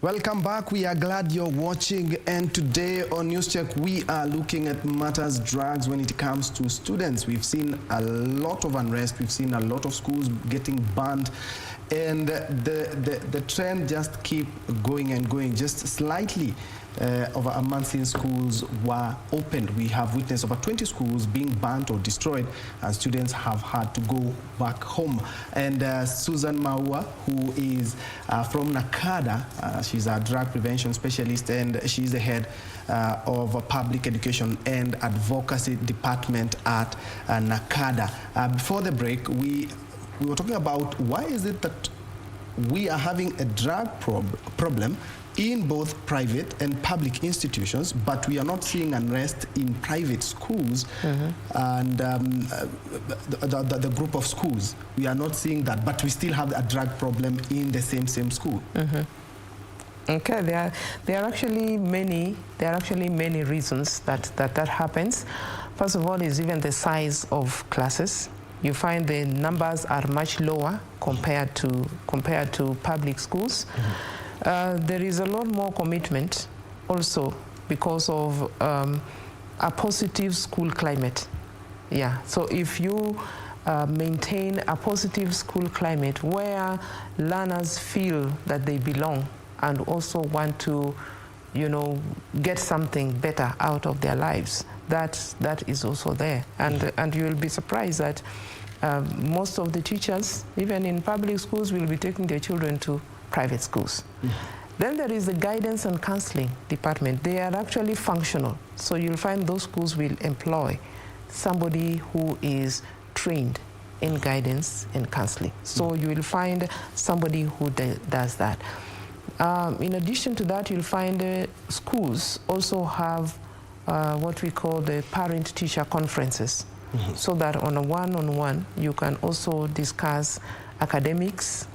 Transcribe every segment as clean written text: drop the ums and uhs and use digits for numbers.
Welcome back. We are glad you're watching, and today on News Check we are looking at matters drugs when it comes to students. We've seen a lot of unrest, we've seen a lot of schools getting banned, and the trend just keep going and going. Just slightly over a month since schools were opened, we have witnessed over 20 schools being banned or destroyed, and students have had to go back home. And Susan Maua, who is from NACADA, she's a drug prevention specialist, and she's the head of public education and advocacy department at NACADA. Before the break, we were talking about why is it that we are having a drug problem in both private and public institutions, but we are not seeing unrest in private schools and the group of schools. We are not seeing that, but we still have a drug problem in the same school. Okay, there are actually many reasons that happens. First of all, is even the size of classes. You find the numbers are much lower compared to public schools. There is a lot more commitment also because of a positive school climate. Yeah, so if you maintain a positive school climate where learners feel that they belong and also want to, get something better out of their lives, that is also there. And you will be surprised that most of the teachers, even in public schools, will be taking their children to private schools. Then there is the guidance and counseling department. They are actually functional. So you'll find those schools will employ somebody who is trained in guidance and counseling. So you will find somebody who does that. In addition to that, you'll find schools also have what we call the parent-teacher conferences, so that on a one-on-one you can also discuss academics.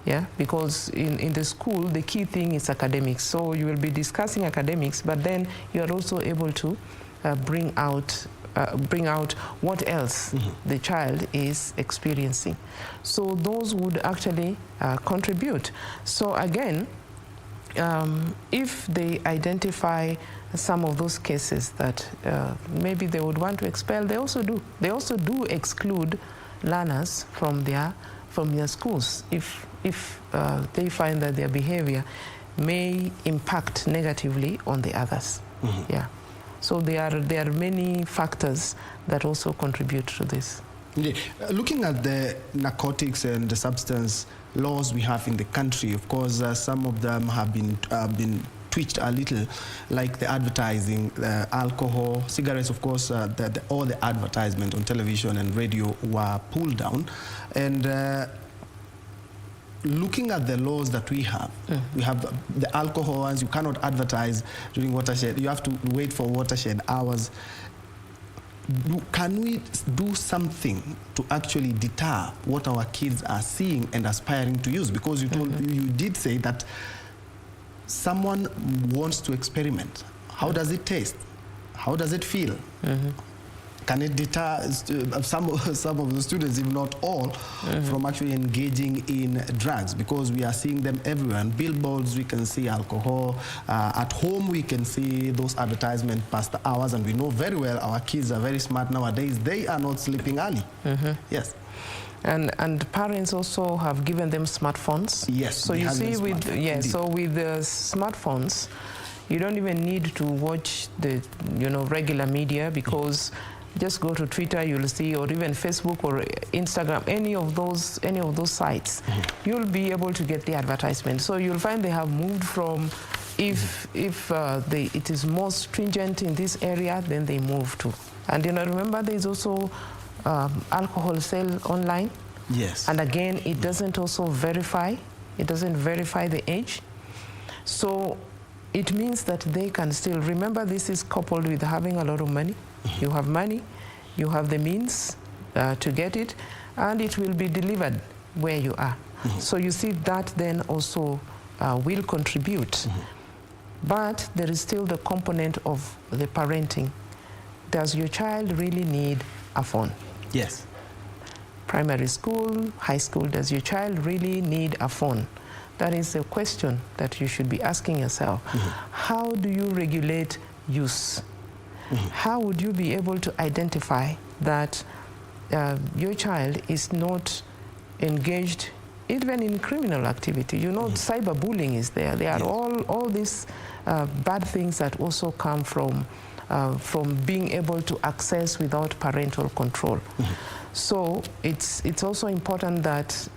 Yeah, because in the school, the key thing is academics. So you will be discussing academics, but then you are also able to bring out what else the child is experiencing. So those would actually contribute. So again, if they identify some of those cases that maybe they would want to expel, they also do. They also do exclude learners from their schools if they find that their behavior may impact negatively on the others. Yeah. So there are many factors that also contribute to this. Yeah. Looking at the narcotics and the substance laws we have in the country, of course, some of them have been tweaked a little, like the advertising, alcohol, cigarettes, of course, all the advertisement on television and radio were pulled down. And looking at the laws that we have the alcohol ones. You cannot advertise during watershed. You have to wait for watershed hours. Can we do something to actually deter what our kids are seeing and aspiring to use? Because you did say that someone wants to experiment. How does it taste? How does it feel? Can it deter some of the students, if not all, from actually engaging in drugs? Because we are seeing them everywhere. On billboards, we can see alcohol. At home, we can see those advertisements past the hours, and we know very well our kids are very smart nowadays. They are not sleeping early. Yes. And parents also have given them smartphones. Yes. So you see, with the smartphones, you don't even need to watch the regular media, because just go to Twitter, you'll see, or even Facebook or Instagram, any of those sites, you'll be able to get the advertisement. So you'll find they have moved from if it is more stringent in this area, then they move to. And remember, there's also alcohol sale online. Yes. And again, it doesn't also verify. It doesn't verify the age. So it means that they can still, remember, this is coupled with having a lot of money. You have money, you have the means to get it, and it will be delivered where you are. So you see that then also will contribute. But there is still the component of the parenting. Does your child really need a phone? Yes. Primary school, high school, does your child really need a phone? that is a question that you should be asking yourself. How do you regulate use? How would you be able to identify that your child is not engaged even in criminal activity? You know, cyberbullying is there. There are all these bad things that also come from being able to access without parental control. So it's also important that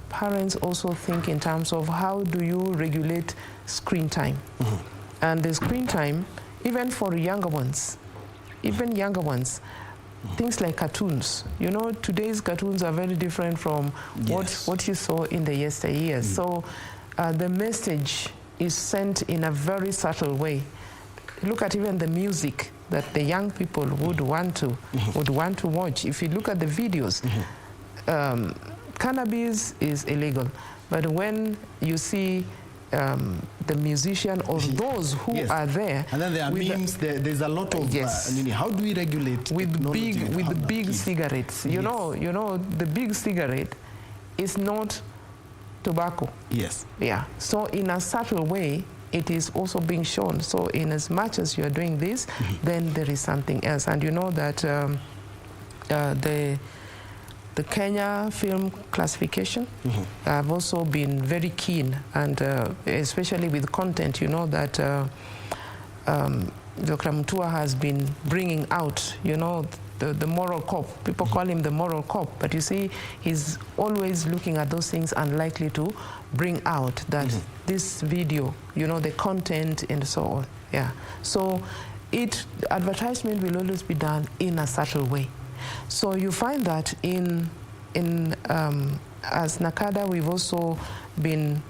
parents also think in terms of how do you regulate screen time. And the screen time, even for younger ones, things like cartoons. You know, today's cartoons are very different from what you saw in the yesteryears. So the message is sent in a very subtle way. Look at even the music that the young people would want to watch. If you look at the videos, cannabis is illegal, but when you see the musician or those who are there, and then there are memes. There's a lot of how do we regulate with big cigarettes? You know, the big cigarette is not tobacco. So in a subtle way, it is also being shown. So in as much as you are doing this, then there is something else. And you know that the Kenya film classification have also been very keen, and especially with content, you know, that Dr. Mutua has been bringing out, you know, the moral cop. People call him the moral cop, but you see, he's always looking at those things and likely to bring out that this video, you know, the content and so on. So advertisement will always be done in a subtle way. So you find that as NACADA, we've also been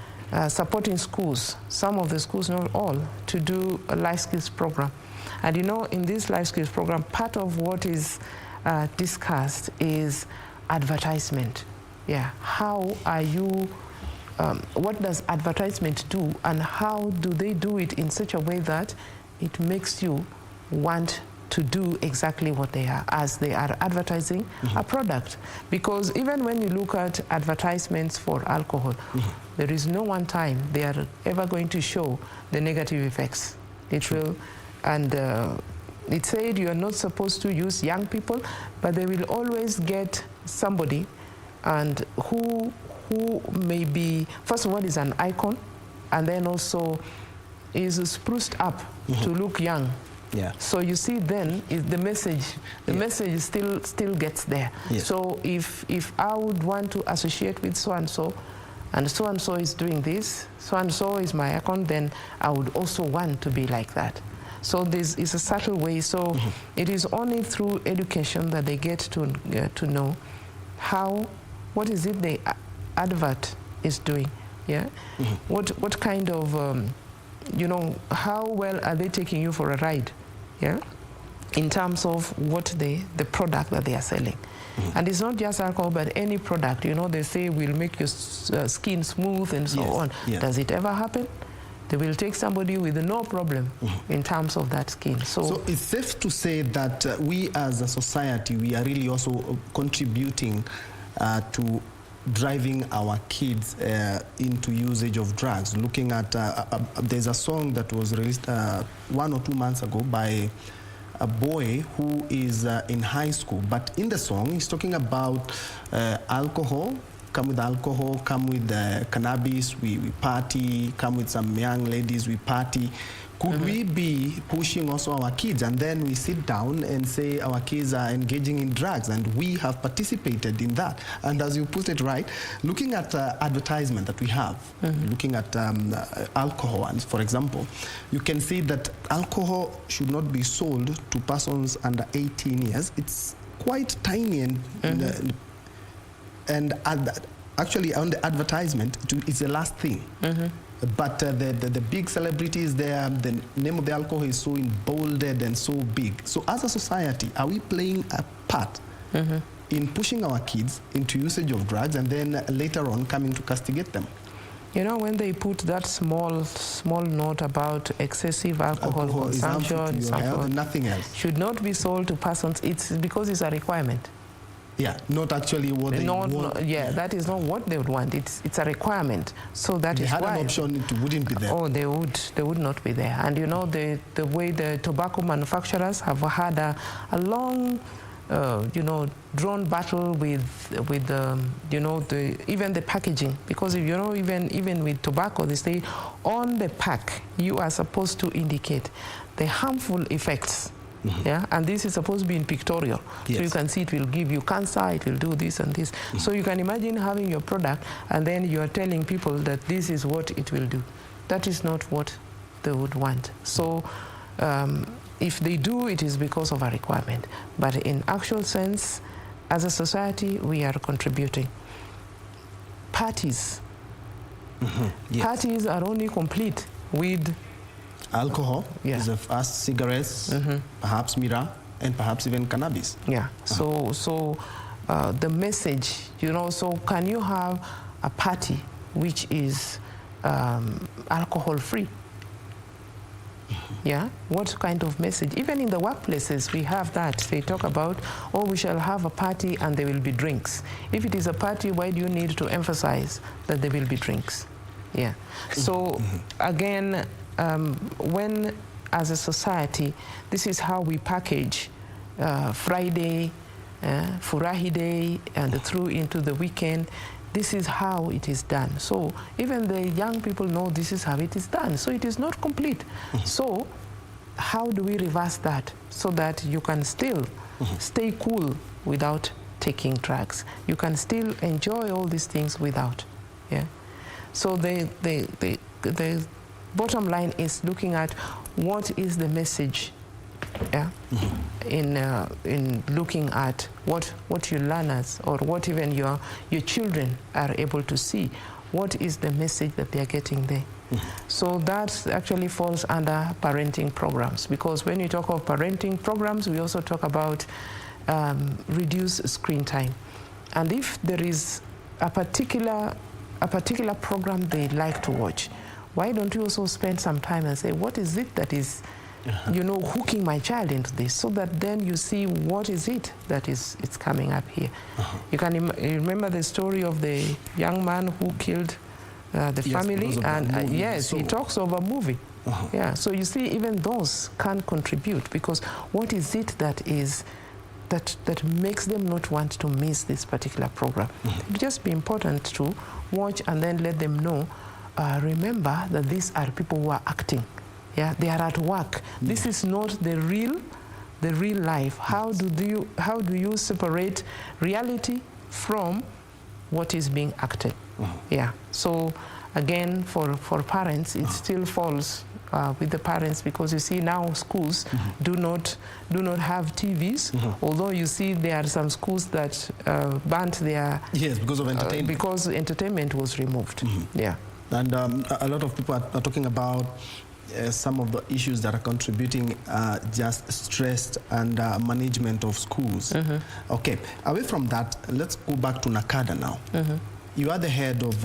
supporting schools, some of the schools, not all, to do a life skills program. And you know, in this life skills program, part of what is discussed is advertisement. How are you, what does advertisement do, and how do they do it in such a way that it makes you want to do exactly what they are, as they are advertising a product. Because even when you look at advertisements for alcohol, there is no one time they are ever going to show the negative effects. It will, and it said you are not supposed to use young people, but they will always get somebody and who may be, first of all, is an icon, and then also is spruced up to look young. So you see, then the message still gets there. So if I would want to associate with so and so is doing this, so and so is my icon, then I would also want to be like that. So this is a subtle way. So it is only through education that they get to know what is it the advert is doing. What kind of you know, how well are they taking you for a ride? In terms of what the product that they are selling. And it's not just alcohol, but any product. You know, they say will make your skin smooth and so on. Does it ever happen? They will take somebody with no problem in terms of that skin. So it's safe to say that we as a society, we are really also contributing to driving our kids into usage of drugs. Looking at, there's a song that was released 1 or 2 months ago by a boy who is in high school, but in the song he's talking about alcohol, come with cannabis, we party, come with some young ladies, we party. Could we be pushing also our kids, and then we sit down and say our kids are engaging in drugs and we have participated in that? And as you put it right, looking at advertisement that we have, looking at alcohol, and for example, you can see that alcohol should not be sold to persons under 18 years. It's quite tiny, and actually on the advertisement, it's the last thing. But the big celebrities there, the name of the alcohol is so bolded and so big. So as a society, are we playing a part in pushing our kids into usage of drugs and then later on coming to castigate them? You know, when they put that small note about excessive alcohol consumption, nothing else should not be sold to persons, it's because it's a requirement. Yeah, not actually what they want. That is not what they would want. It's a requirement. So that is why. They had an option, it wouldn't be there. Oh, they would not be there. And you know, the way the tobacco manufacturers have had a long, you know, drawn battle with you know, even the packaging, because if you know, even with tobacco, they say on the pack you are supposed to indicate the harmful effects. Yeah, and this is supposed to be in pictorial. Yes. So you can see it will give you cancer, it will do this and this. So you can imagine having your product and then you are telling people that this is what it will do. That is not what they would want. So if they do, it is because of a requirement. But in actual sense, as a society, we are contributing. Parties. Yes. Parties are only complete with alcohol, is the first cigarettes, perhaps miraa, and perhaps even cannabis. Yeah. So the message, you know, so can you have a party which is alcohol-free? Yeah. What kind of message? Even in the workplaces, we have that. They talk about, oh, we shall have a party and there will be drinks. If it is a party, why do you need to emphasize that there will be drinks? Yeah. So again, when as a society, this is how we package Friday, Furahi Day, and through into the weekend. This is how it is done. So even the young people know this is how it is done. So it is not complete. So how do we reverse that so that you can still stay cool without taking drugs? You can still enjoy all these things without. Yeah. So the bottom line is looking at what is the message, yeah, in looking at what your learners or what even your children are able to see. What is the message that they are getting there? So that actually falls under parenting programs, because when you talk of parenting programs, we also talk about reduced screen time. And if there is a particular program they like to watch, why don't you also spend some time and say, what is it that is, you know, hooking my child into this, so that then you see what is it that is it's coming up here. You can remember the story of the young man who killed the family, and yes, he talks of a movie. Yeah, so you see, even those can contribute, because what is it that is that makes them not want to miss this particular program? It would just be important to watch and then let them know. Remember that these are people who are acting. Yeah, they are at work. This is not the real life. How do you separate reality from what is being acted? Yeah. So again, for parents, it still falls with the parents, because you see now schools do not have TVs. Although you see there are some schools that banned their because of entertainment. Because entertainment was removed. Yeah. And a lot of people are talking about some of the issues that are contributing, just stress and management of schools. Okay, away from that, let's go back to NACADA now. You are the head of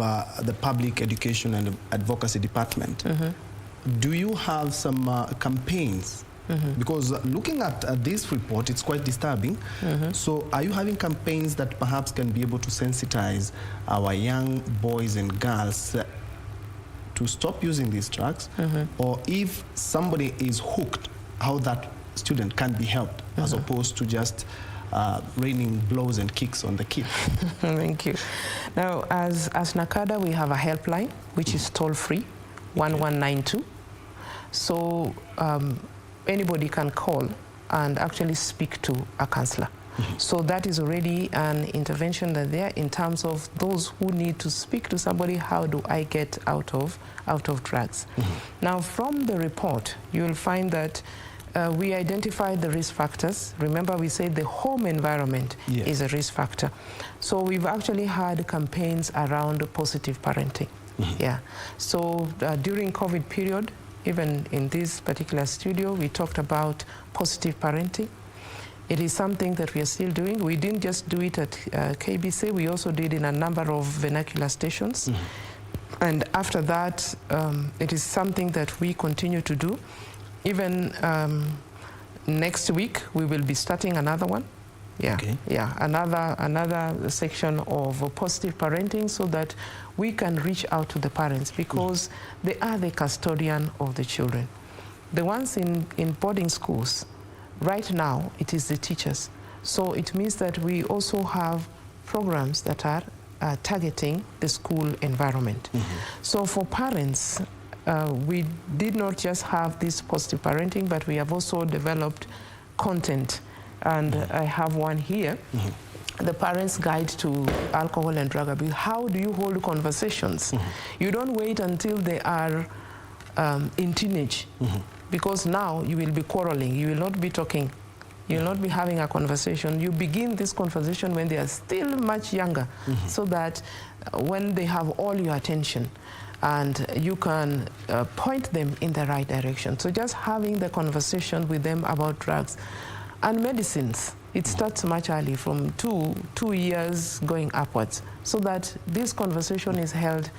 the Public Education and Advocacy Department. Do you have some campaigns? Because looking at this report, it's quite disturbing. So are you having campaigns that perhaps can be able to sensitize our young boys and girls to stop using these drugs? Or if somebody is hooked, how that student can be helped, as opposed to just raining blows and kicks on the kid? Thank you. Now, as NACADA, we have a helpline, which is toll-free, 1192. So anybody can call and actually speak to a counselor. So that is already an intervention that there in terms of those who need to speak to somebody. How do I get out of drugs? Now, from the report, you will find that we identified the risk factors. Remember, we said the home environment is a risk factor. So we've actually had campaigns around positive parenting. Yeah. So during COVID period, even in this particular studio, we talked about positive parenting. It is something that we are still doing. We didn't just do it at KBC, we also did in a number of vernacular stations. And after that, it is something that we continue to do. Even next week, we will be starting another one. Yeah, okay. Yeah. Another section of positive parenting, so that we can reach out to the parents, because they are the custodian of the children. The ones in boarding schools, right now, it is the teachers. So it means that we also have programs that are targeting the school environment. So for parents, we did not just have this positive parenting, but we have also developed content. And I have one here, the Parents' Guide to Alcohol and Drug Abuse. How do you hold conversations? You don't wait until they are in teenage, because now you will be quarreling, you will not be talking, you will not be having a conversation. You begin this conversation when they are still much younger, so that when they have all your attention, and you can point them in the right direction. So just having the conversation with them about drugs and medicines, it starts much early, from two years going upwards, so that this conversation is held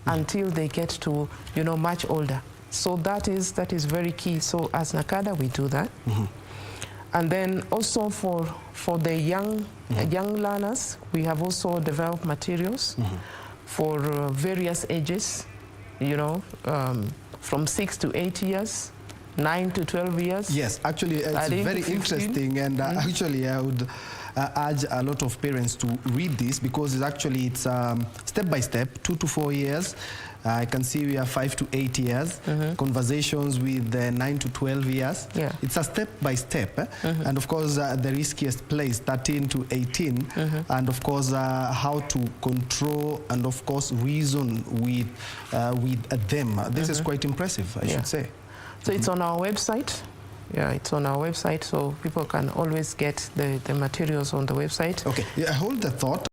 until they get to, you know, much older. So that is very key. So as NACADA, we do that. And then also for the young learners, we have also developed materials for various ages, you know, from 6 to 8 years, 9 to 12 years. Yes, actually, it's very interesting, and actually I would urge a lot of parents to read this, because it's step by step, 2 to 4 years. I can see we have 5 to 8 years, conversations with 9 to 12 years. Yeah. It's a step by step, and of course the riskiest place, 13 to 18, and of course how to control and of course reason with them. This is quite impressive, I should say. So it's on our website. Yeah, it's on our website, so people can always get the materials on the website. Okay, yeah, hold the thought.